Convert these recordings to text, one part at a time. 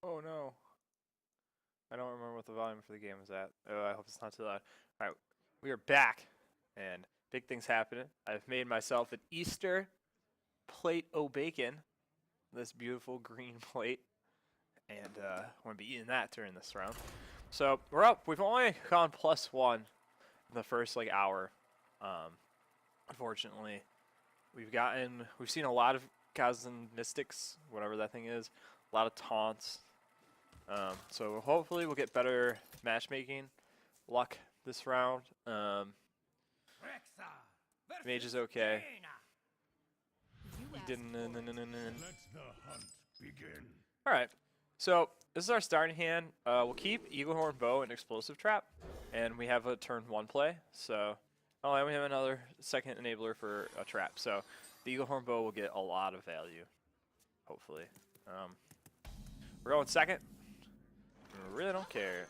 Oh no. I don't remember what the volume for the game is at. Oh, I hope it's not too loud. Alright, we are back. And big things happening. I've made myself an Easter plate o' bacon. This beautiful green plate. And I'm going to be eating that during this round. So, we're up. We've only gone +1 in the first, hour. Unfortunately. We've seen a lot of Kazan Mystics, whatever that thing is. A lot of taunts. So hopefully we'll get better matchmaking luck this round. Mage is okay. Alright, so this is our starting hand. We'll keep Eagle Horn Bow and Explosive Trap, and we have a turn 1 play. So, and we have another second enabler for a trap. So the Eagle Horn Bow will get a lot of value, hopefully. We're going second. Really don't care.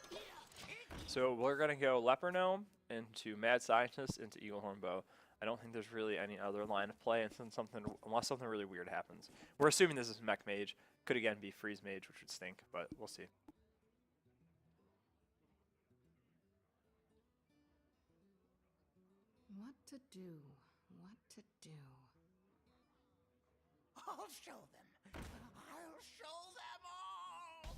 So we're gonna go Leper Gnome into Mad Scientist into Eagle Horn Bow. I don't think there's really any other line of play unless something really weird happens. We're assuming this is Mech Mage. Could again be Freeze Mage, which would stink, but we'll see. What to do? What to do? I'll show them. I'll show them all.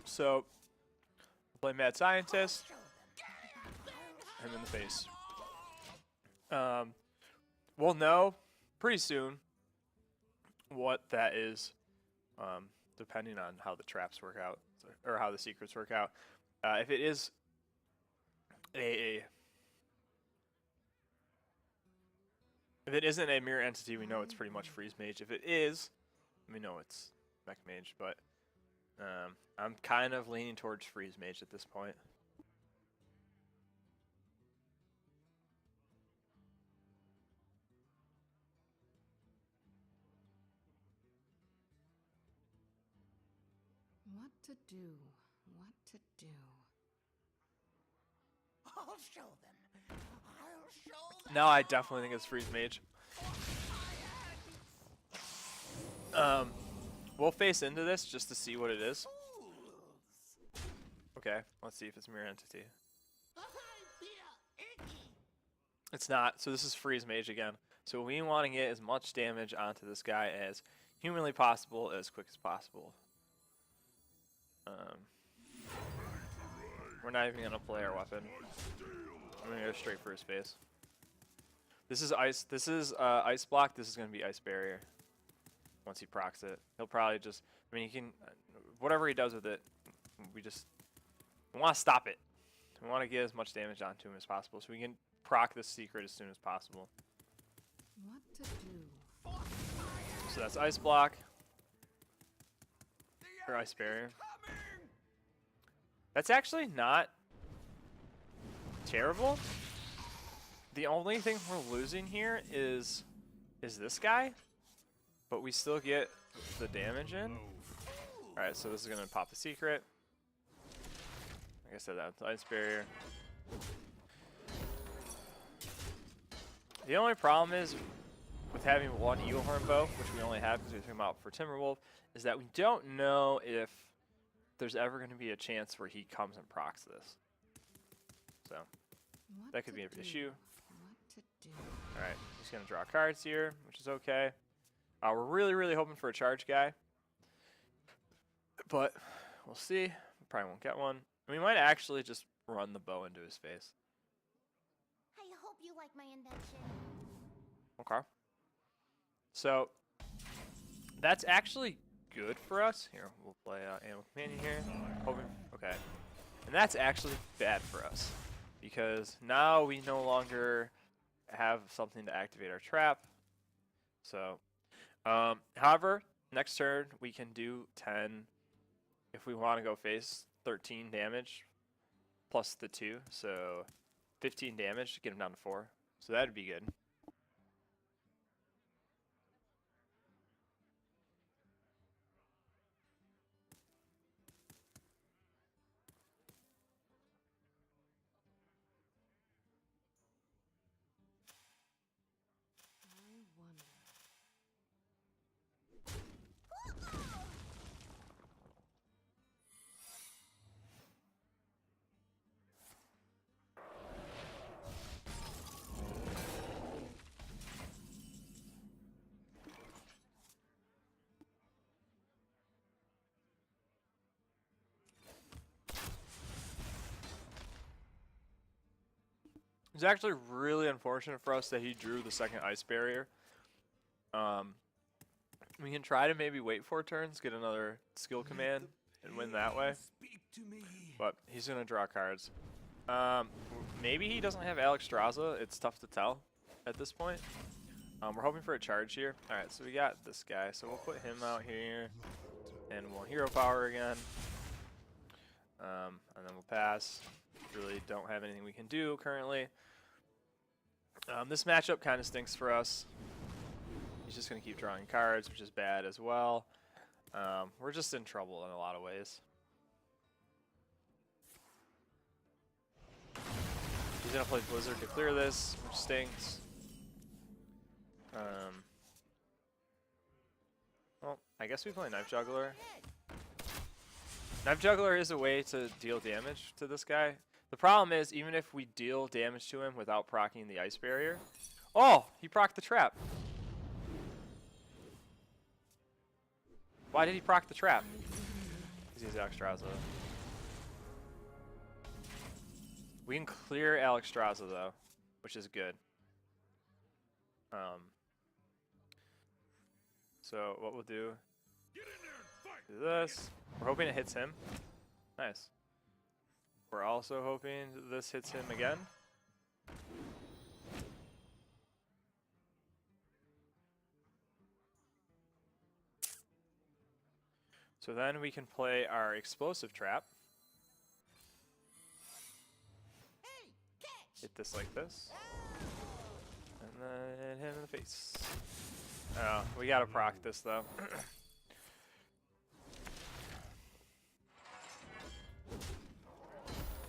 So play Mad Scientist. Him in the face. We'll know pretty soon what that is, depending on how the traps work out, or how the secrets work out. If it is if it isn't a mirror entity, we know it's pretty much Freeze Mage. If it is, we know it's Mech Mage, but I'm kind of leaning towards Freeze Mage at this point. What to do? What to do? I'll show them. I'll show them. No, I definitely think it's Freeze Mage. We'll face into this just to see what it is. Okay, let's see if it's mirror entity. It's not, so this is Freeze Mage again. So we want to get as much damage onto this guy as humanly possible, as quick as possible. We're not even going to play our weapon. I'm going to go straight for his face. This is ice. This is ice block. This is going to be ice barrier. Once he procs it, he'll probably just. I mean, he can. Whatever he does with it, we want to stop it. We want to get as much damage onto him as possible, so we can proc this secret as soon as possible. What to do? So that's ice block or ice barrier. That's actually not terrible. The only thing we're losing here is this guy, but we still get the damage in. Alright, so this is going to pop the secret. Like I said, that's ice barrier. The only problem is with having one Eagle Horn Bow, which we only have because we took him out for Timberwolf, is that we don't know if there's ever going to be a chance where he comes and procs this. So that could be an issue. Alright, just going to draw cards here, which is okay. We're really, really hoping for a charge guy. But we'll see. We probably won't get one. We might actually just run the bow into his face. I hope you like my invention. Okay. So that's actually good for us. Here, we'll play Animal Companion here. Hoping, okay. And that's actually bad for us because now we no longer have something to activate our trap. So, however, next turn we can do 10 if we want to go face 13 damage plus the 2. So 15 damage to get him down to 4. So that'd be good. It's actually really unfortunate for us that he drew the second ice barrier. We can try to maybe wait 4 turns, get another skill command, and win that way. But he's gonna draw cards. Maybe he doesn't have Alexstrasza. It's tough to tell at this point. We're hoping for a charge here. All right, so we got this guy. So we'll put him out here, and we'll hero power again. And then we'll pass. Really don't have anything we can do currently. This matchup kind of stinks for us. He's just going to keep drawing cards, which is bad as well. We're just in trouble in a lot of ways. He's going to play Blizzard to clear this, which stinks. Well, I guess we play Knife Juggler. Knife Juggler is a way to deal damage to this guy. The problem is, even if we deal damage to him without proccing the ice barrier... Oh! He procced the trap. Why did he proc the trap? Because he's Alexstrasza. We can clear Alexstrasza though, which is good. So what we'll do this. We're hoping it hits him. Nice. We're also hoping this hits him again. So then we can play our explosive trap. Hit this like this. And then hit him in the face. Oh, we gotta proc this though.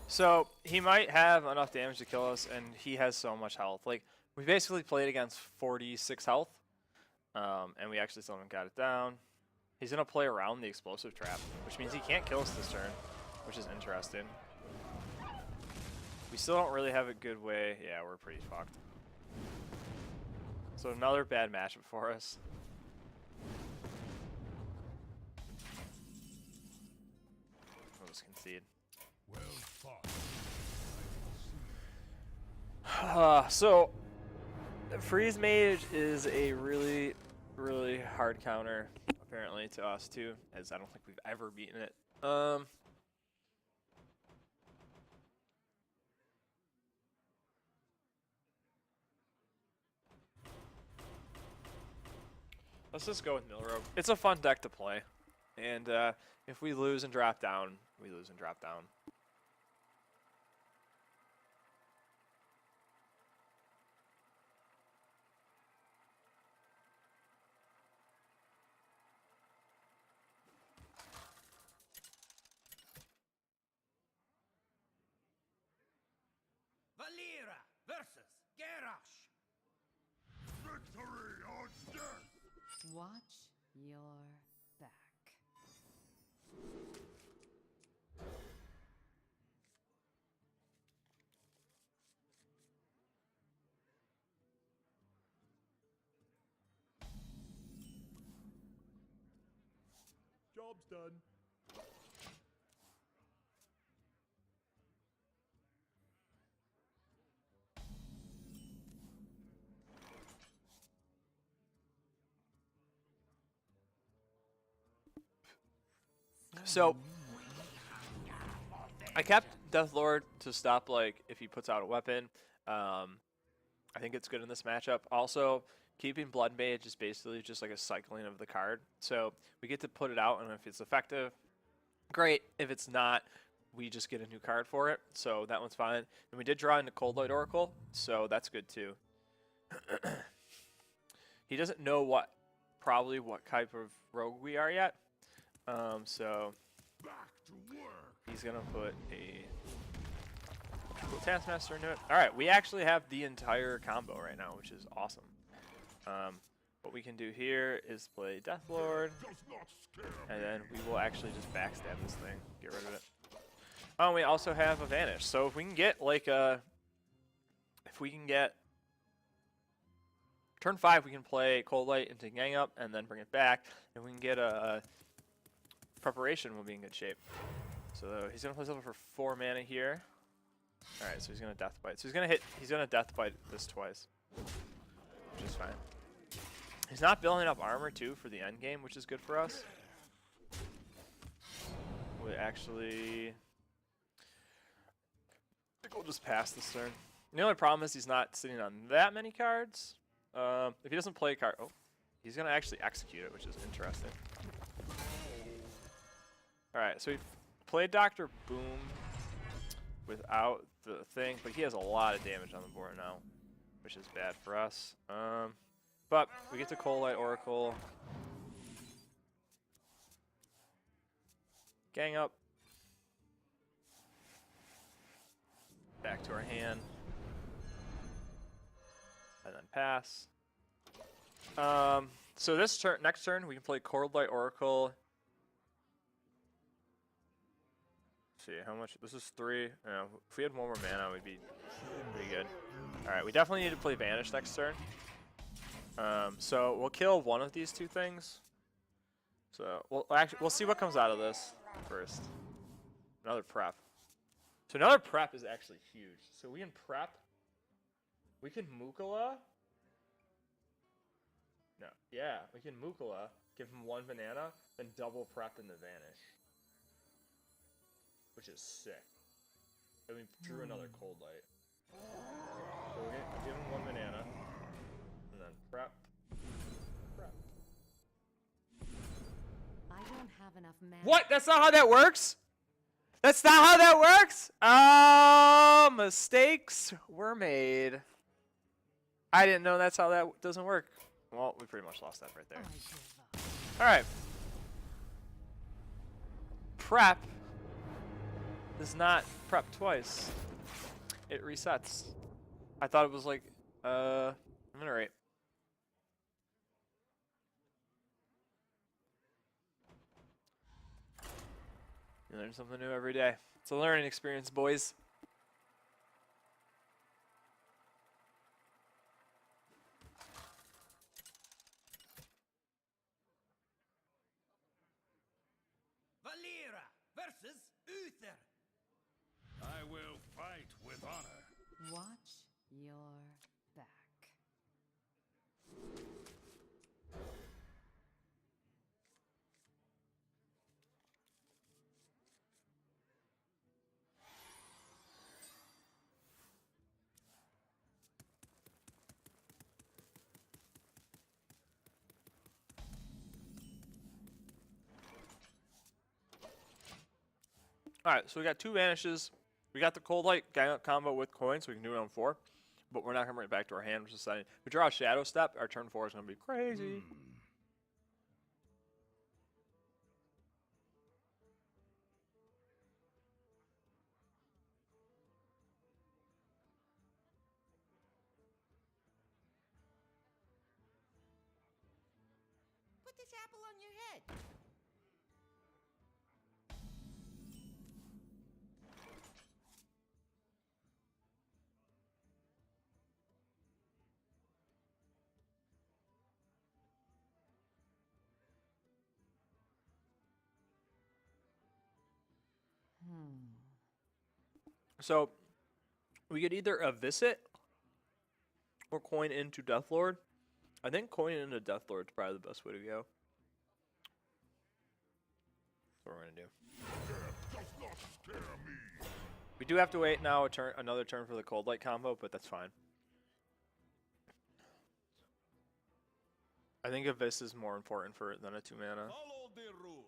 So he might have enough damage to kill us, and he has so much health. Like, we basically played against 46 health, and we actually still haven't got it down. He's gonna play around the explosive trap, which means he can't kill us this turn, which is interesting. We still don't really have a good way. Yeah, we're pretty fucked. So another bad matchup for us. We'll just concede. So Freeze Mage is a really, really hard counter, apparently, to us too, as I don't think we've ever beaten it. Let's just go with Mill Rouge. It's a fun deck to play, and if we lose and drop down, we lose and drop down. Valera versus Garrosh. Victory or death. Watch your back. Job's done. So I kept Deathlord to stop, like, if he puts out a weapon. I think it's good in this matchup. Also, keeping Blood Mage is basically just like a cycling of the card. So we get to put it out, and if it's effective, great. If it's not, we just get a new card for it. So that one's fine. And we did draw into Cold Light Oracle, so that's good too. He doesn't know probably what type of rogue we are yet. So he's gonna put a Taskmaster into it. All right, we actually have the entire combo right now, which is awesome. What we can do here is play Deathlord, and then we will actually just backstab this thing, get rid of it. Oh, we also have a Vanish. So if we can get like turn 5, we can play Cold Light into Gang Up and then bring it back. If we can get a Preparation, we'll be in good shape. So he's gonna play something for 4 mana here. All right, so he's gonna death bite. So he's gonna hit. He's gonna death bite this twice, which is fine. He's not building up armor too for the end game, which is good for us. We actually, I think we'll just pass this turn. The only problem is he's not sitting on that many cards. If he doesn't play a card, oh, he's gonna actually execute it, which is interesting. All right, so he played Dr. Boom without the thing, but he has a lot of damage on the board now, which is bad for us. But we get to Coldlight Oracle. Gang up. Back to our hand. And then pass. So this turn, next turn, we can play Coldlight Oracle. Let's see how much. This is 3. If we had 1 more mana, we'd be pretty good. All right, we definitely need to play Vanish next turn. So we'll kill one of these 2 things. So we'll see what comes out of this first. Another prep. So another prep is actually huge. So we can prep. We can Mukula. No, yeah, we can Mukula. Give him 1 banana, then double prep into Vanish, which is sick. And we drew another Coldlight. So we're gonna give him 1 banana. And then prep. I don't have enough mana. What? That's not how that works? That's not how that works? Oh, mistakes were made. I didn't know that's how that doesn't work. Well, we pretty much lost that right there. I give up. Alright. Prep does not prep twice. It resets. I thought it was like, alright. You learn something new every day. It's a learning experience, boys. Valera versus Uther. I will fight with honor. Watch your back. Alright, so we got 2 vanishes. We got the Coldlight gang up combo with coins, so we can do it on 4. But we're not going to bring it back to our hand, which is exciting. If we draw a Shadow Step, our turn 4 is going to be crazy. Put this apple on your head. So we could either Evisit or coin into Deathlord. I think coining into Deathlord is probably the best way to go. That's what we're going to do. We do have to wait now another turn for the Coldlight combo, but that's fine. I think Abyss is more important for it than a 2 mana. Follow the rules.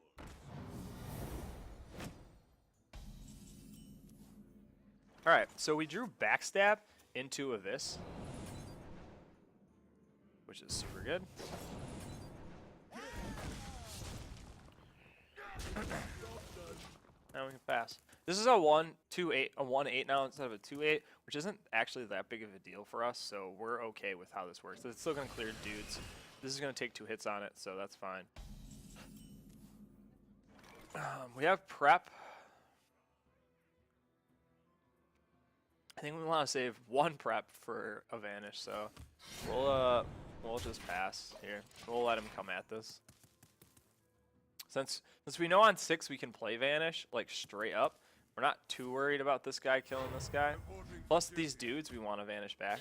Alright, so we drew Backstab into Abyss, which is super good. Now we can pass. This is a 1-2-8, a 1-8 now instead of a 2-8, which isn't actually that big of a deal for us, so we're okay with how this works. It's still going to clear dudes. This is going to take 2 hits on it, so that's fine. We have Prep. I think we want to save 1 Prep for a Vanish, so we'll just pass here. We'll let him come at this. Since we know on 6 we can play Vanish, like straight up, We're not too worried about this guy killing this guy. Plus, these dudes we want to vanish back.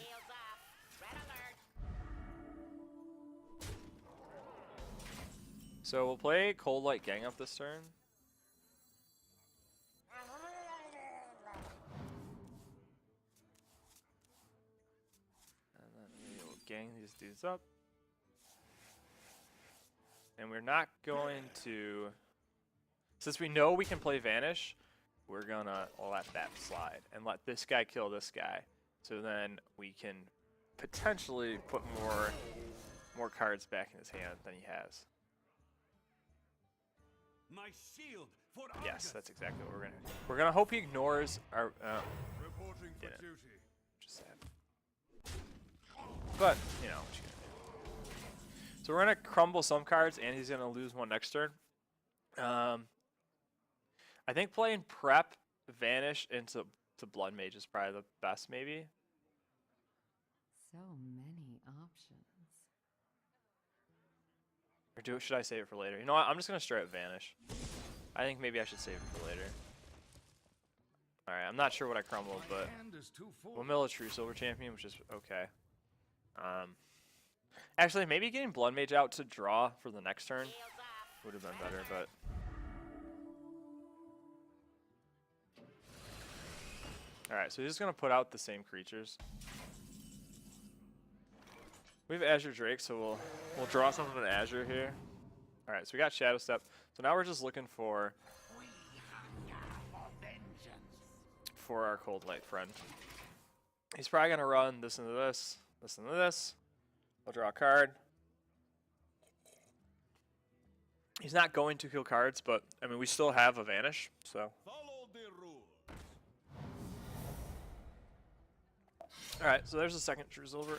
So we'll play Cold Light Gang up this turn. And then we will gang these dudes up. And we're not going to... Since we know we can play Vanish, we're gonna let that slide and let this guy kill this guy. So then we can potentially put more cards back in his hand than he has. My shield for Yes, Argus. that's exactly what we're gonna do. We're gonna hope he ignores our Reporting for didn't. duty. just sad. But, you know, what you gonna do. So we're gonna crumble some cards and he's gonna lose one next turn. I think playing Prep, Vanish into Blood Mage is probably the best, maybe. So many options. Or should I save it for later? You know what? I'm just gonna straight up Vanish. I think maybe I should save it for later. All right, I'm not sure what I crumbled, My but hand is too full. we'll mill a True Silver Champion, which is okay. Actually, maybe getting Blood Mage out to draw for the next turn would have been better, but. Alright, so he's just gonna put out the same creatures. We have Azure Drake, so we'll draw some of an Azure here. Alright, so we got Shadow Step. So now we're just looking for our Cold Light friend. He's probably gonna run this into this, this into this. We'll draw a card. He's not going to kill cards, but I mean we still have a Vanish, so. Follow the rules. Alright, so there's the second True Silver,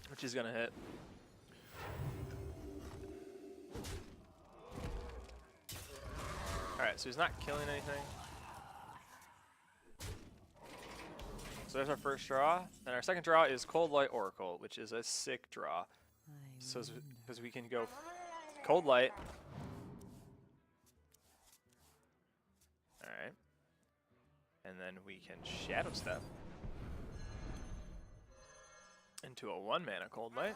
which he's gonna hit. Alright, so he's not killing anything. So there's our first draw. And our second draw is Cold Light Oracle, which is a sick draw. So because we can go Cold Light. Alright. And then we can Shadow Step into a 1-mana Cold Light.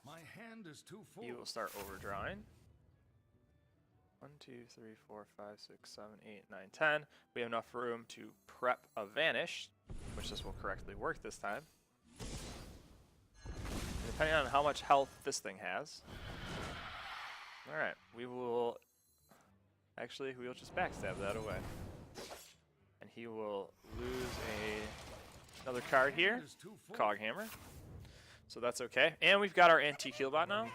My hand is too full. He will start overdrawing. 1, 2, 3, 4, 5, 6, 7, 8, 9, 10. We have enough room to prep a Vanish, which this will correctly work this time. And depending on how much health this thing has. Alright, we will... Actually, we'll just backstab that away. And he will lose another card here. Is too full. Coghammer. So that's okay. And we've got our Antique Healbot now.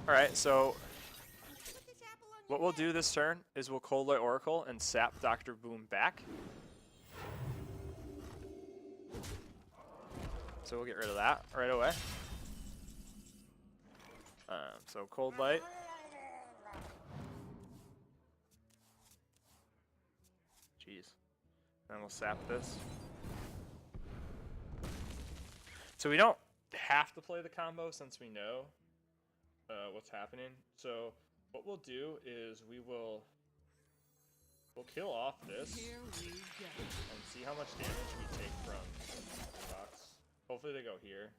Alright, so what we'll do this turn is we'll Cold Light Oracle and sap Dr. Boom back. So we'll get rid of that right away. So Cold Light. Jeez. Then we'll sap this. So we don't have to play the combo since we know what's happening. So what we'll do is we'll kill off this and see how much damage we take from the box. Hopefully they go here.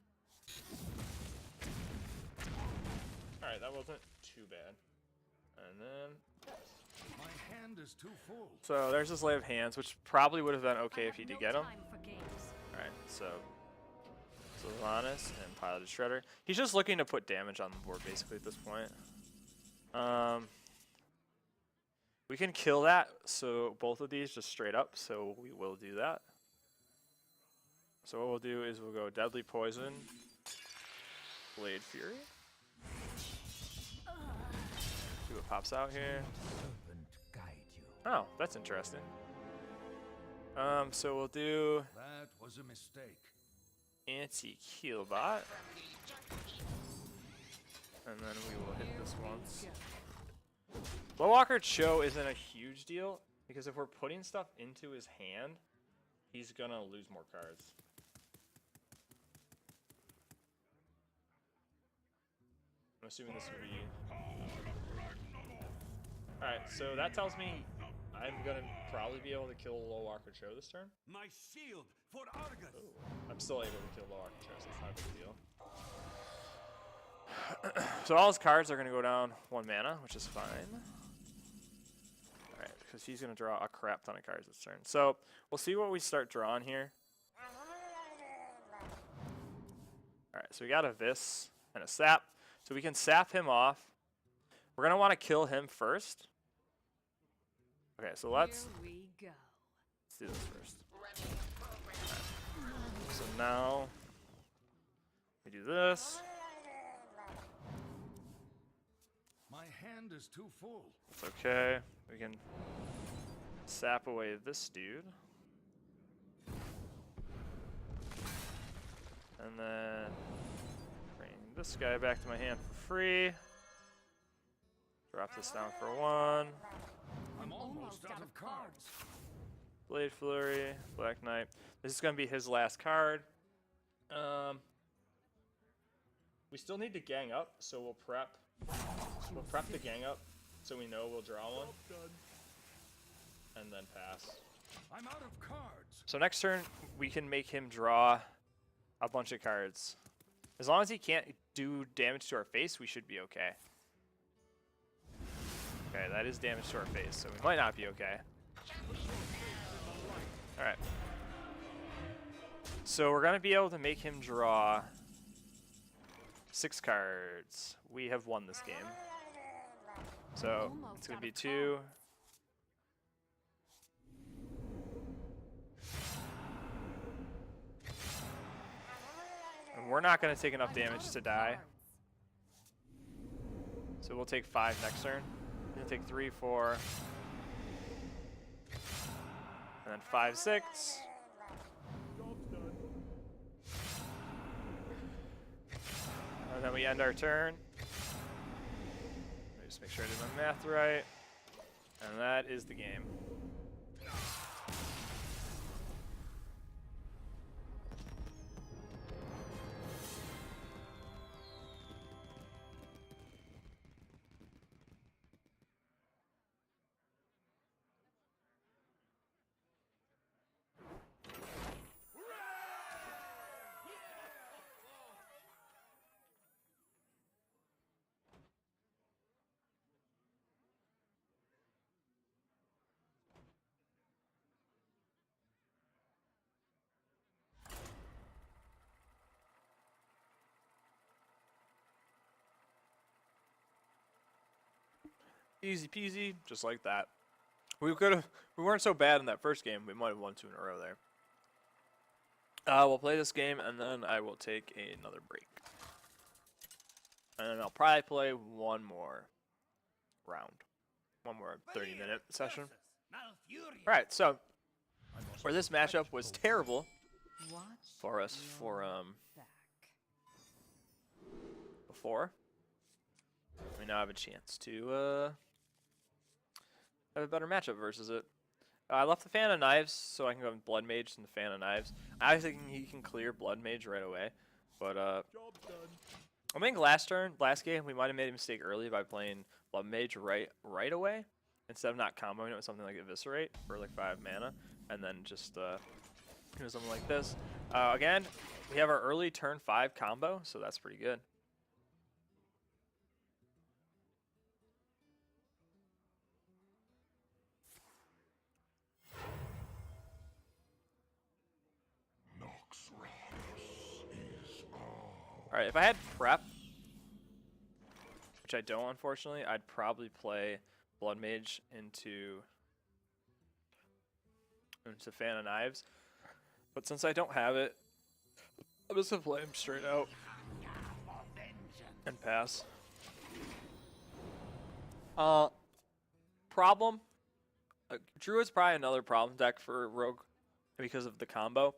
Alright, that wasn't too bad. And then... My hand is too full. So there's this Lay of Hands, which probably would have been okay if he did get him. Alright, so Sylvanas and Piloted Shredder. He's just looking to put damage on the board basically at this point. We can kill that, so both of these just straight up, so we will do that. So what we'll do is we'll go Deadly Poison, Blade Fury. See what pops out here. Oh, that's interesting. So we'll do That was a mistake. Antique Healbot. And then we will hit this once. Blowwalker Cho isn't a huge deal, because if we're putting stuff into his hand, he's gonna lose more cards. I'm assuming this would be... Alright, so that tells me I'm gonna probably be able to kill Low Walker Cho this turn. My shield for Argus. Ooh, I'm still able to kill Low Walker Cho, so it's not a big deal. So all his cards are gonna go down 1 mana, which is fine. Alright, because he's gonna draw a crap ton of cards this turn. So we'll see what we start drawing here. Alright, so we got a Vis and a Sap. So we can sap him off. We're gonna want to kill him first. Okay, so let's Here we go. do this first. So now we do this. My hand is too full. It's okay. We can sap away this dude. And then bring this guy back to my hand for free. Drop this down for 1. I'm almost out of cards. Blade Flurry, Black Knight. This is going to be his last card. We still need to gang up, so we'll prep. We'll prep the gang up so we know we'll draw one. And then pass. I'm out of cards. So next turn, we can make him draw a bunch of cards. As long as he can't do damage to our face, we should be okay. Okay, that is damage to our face, so we might not be okay. Alright. So we're going to be able to make him draw 6 cards. We have won this game. So it's going to be 2. And we're not going to take enough damage to die. So we'll take 5 next turn. We'll take 3, 4. And then 5, 6. And then we end our turn. Let me just make sure I did my math right. And that is the game. Easy peasy, just like that. We weren't so bad in that first game. We might have won 2 in a row there. We'll play this game and then I will take another break. And then I'll probably play one more round. One more 30-minute session. Alright, so where this matchup was terrible Watch for us for back. before, we now have a chance to have a better matchup versus it. I left the Fan of Knives so I can go with Blood Mage and the Fan of Knives. I think he can clear Blood Mage right away, but I think last game, we might have made a mistake early by playing Blood Mage right away instead of not comboing it with something like Eviscerate for like 5 mana, and then just do something like this. Again, we have our early turn 5 combo, so that's pretty good. Alright, if I had prep, which I don't unfortunately, I'd probably play Blood Mage into Fan of Knives. But since I don't have it, I'm just gonna play him straight out and pass. Problem. Druid's probably another problem deck for Rogue because of the combo.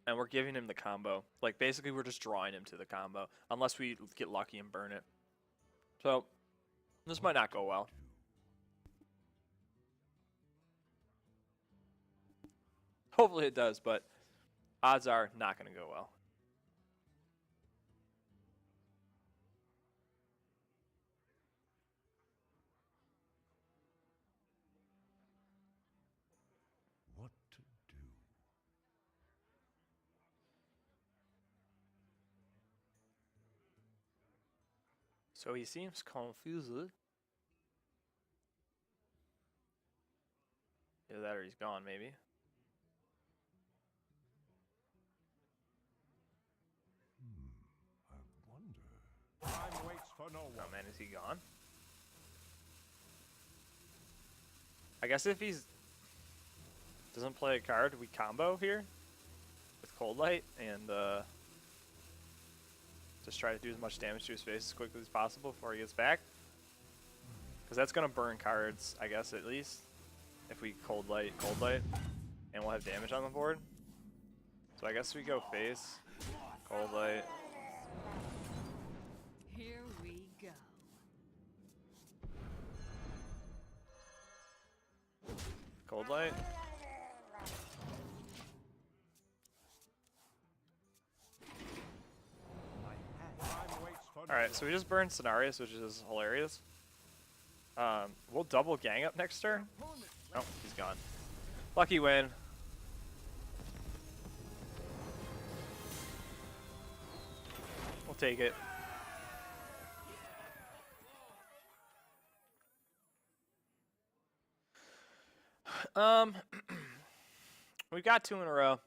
And we're giving him the combo. Like, basically, we're just drawing him to the combo. Unless we get lucky and burn it. So, this might not go well. Hopefully it does, but odds are not going to go well. So he seems confused. Either that or he's gone, maybe. I wonder. Time waits for no Oh one. man, is he gone? I guess if he's doesn't play a card, we combo here with Cold Light and just try to do as much damage to his face as quickly as possible before he gets back. Because that's gonna burn cards, I guess, at least. If we Cold Light, and we'll have damage on the board. So I guess we go face, Cold Light. Here we go. Cold Light. Time waits for no Alright, so we just burned Scenarios, which is hilarious. We'll double gang up next turn. Oh, he's gone. Lucky win. We'll take it. We got 2 in a row.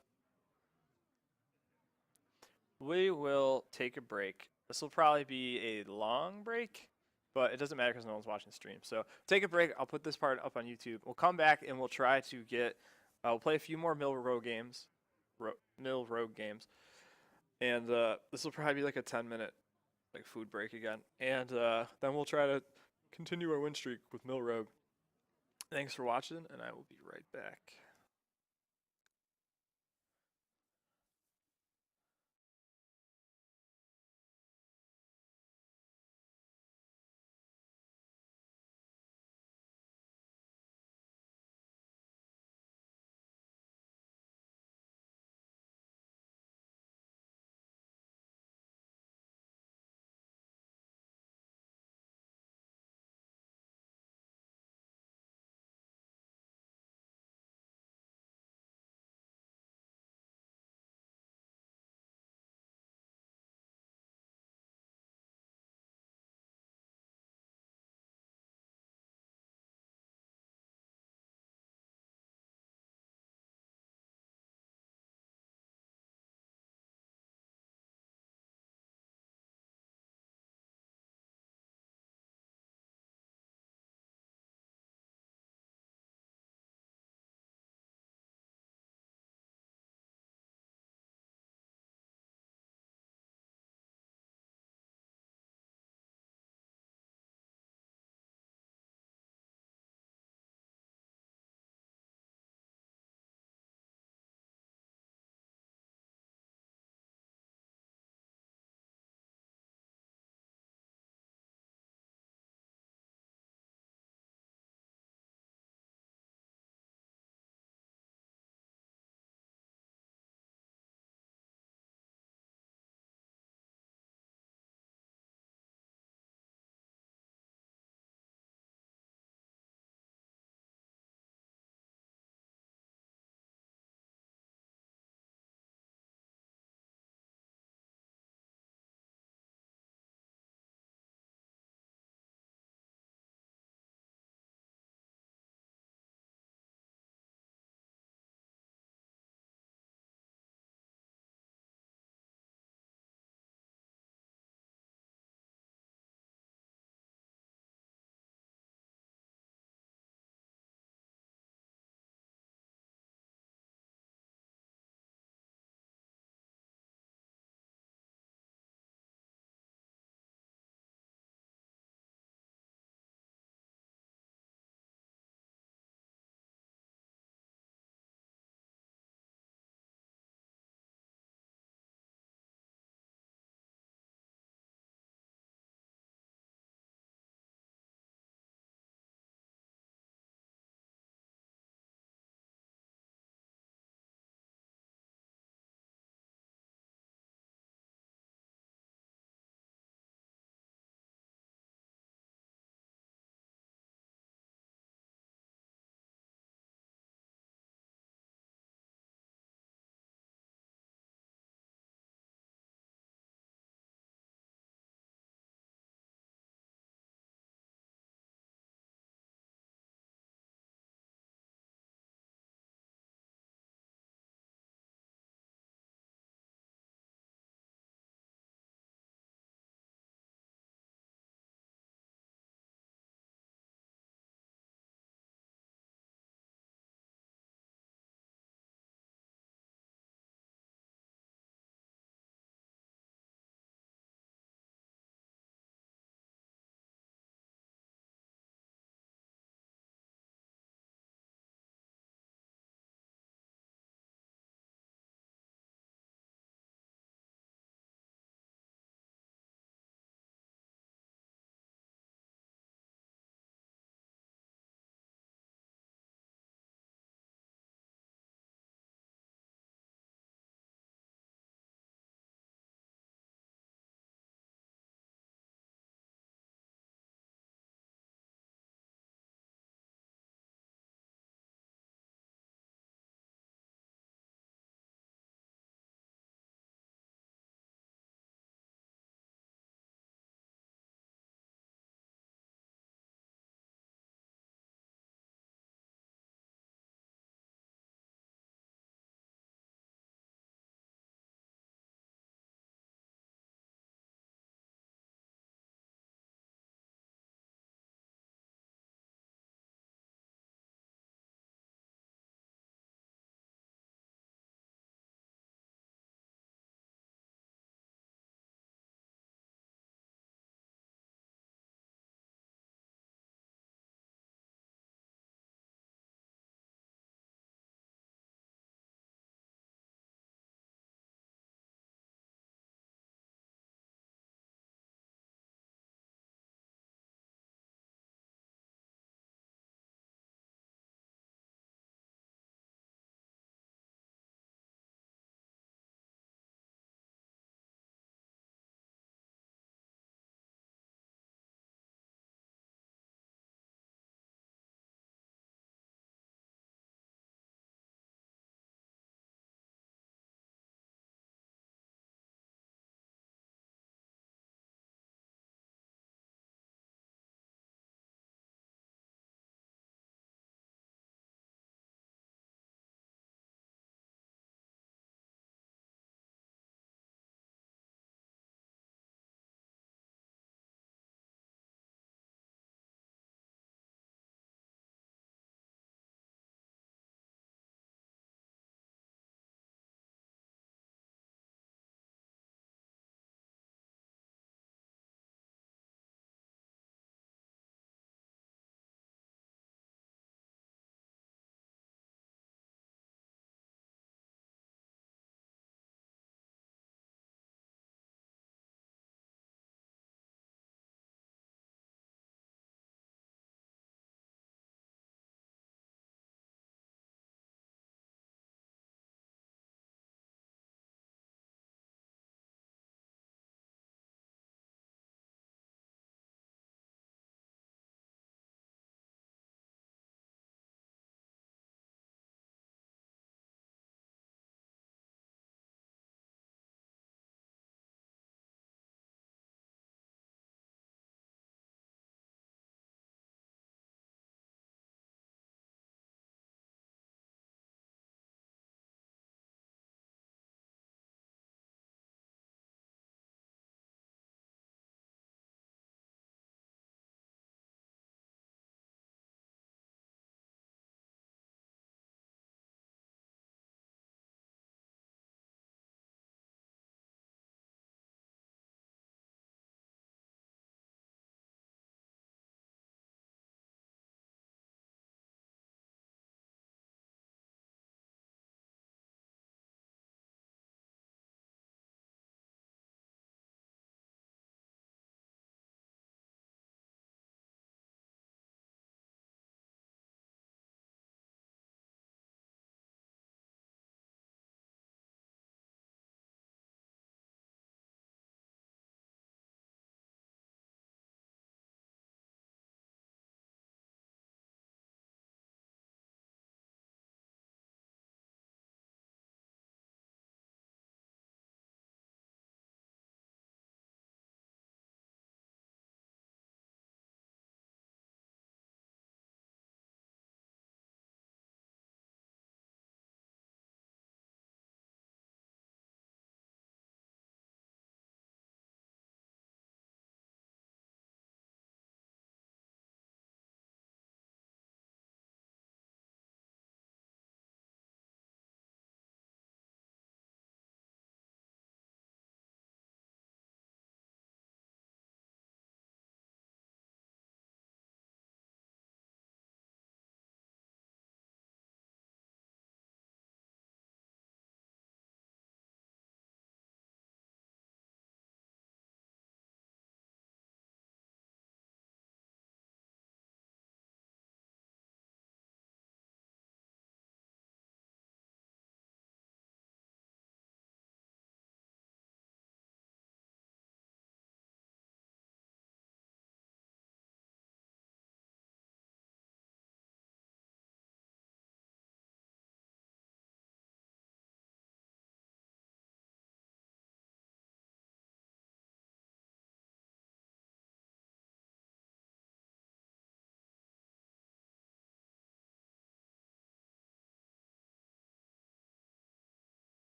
We will take a break. This will probably be a long break, but it doesn't matter because no one's watching the stream. So take a break. I'll put this part up on YouTube. We'll come back and we'll try to get. We'll play a few more Mill Rouge games, and this will probably be like a 10-minute like food break again, and then we'll try to continue our win streak with Mill Rouge. Thanks for watching, and I will be right back.